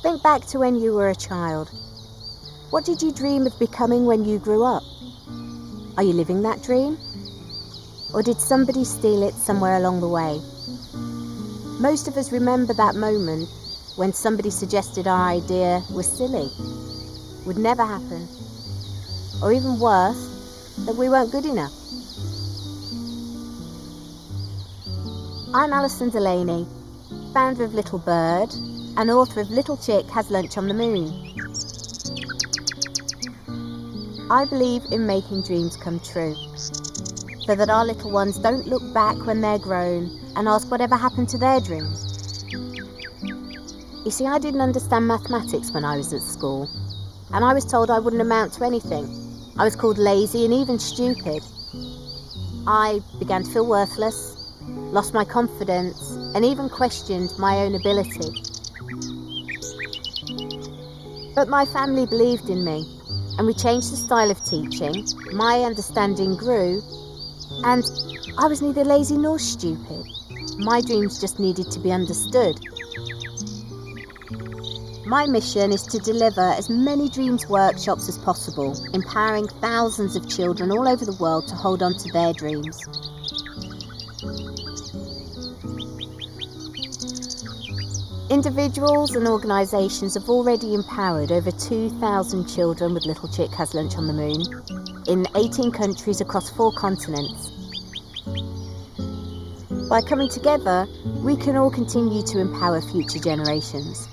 Think back to when you were a child. What did you dream of becoming when you grew up? Are you living that dream? Or did somebody steal it somewhere along the way? Most of us remember that moment when somebody suggested our idea was silly, would never happen, or even worse, that we weren't good enough. I'm Alison Delaney, founder of Little Bird and author of Little Chick Has Lunch on the Moon. I believe in making dreams come true, so that our little ones don't look back when they're grown and ask whatever happened to their dream. You see, I didn't understand mathematics when I was at school, and I was told I wouldn't amount to anything. I was called lazy and even stupid. I began to feel worthless, lost my confidence, and even questioned my own ability. But my family believed in me, and we changed the style of teaching. My understanding grew, and I was neither lazy nor stupid. My dreams just needed to be understood. My mission is to deliver as many dreams workshops as possible, empowering thousands of children all over the world to hold on to their dreams. Individuals and organisations have already empowered over 2,000 children with Little Chick Has Lunch on the Moon in 18 countries across 4 continents. By coming together, we can all continue to empower future generations.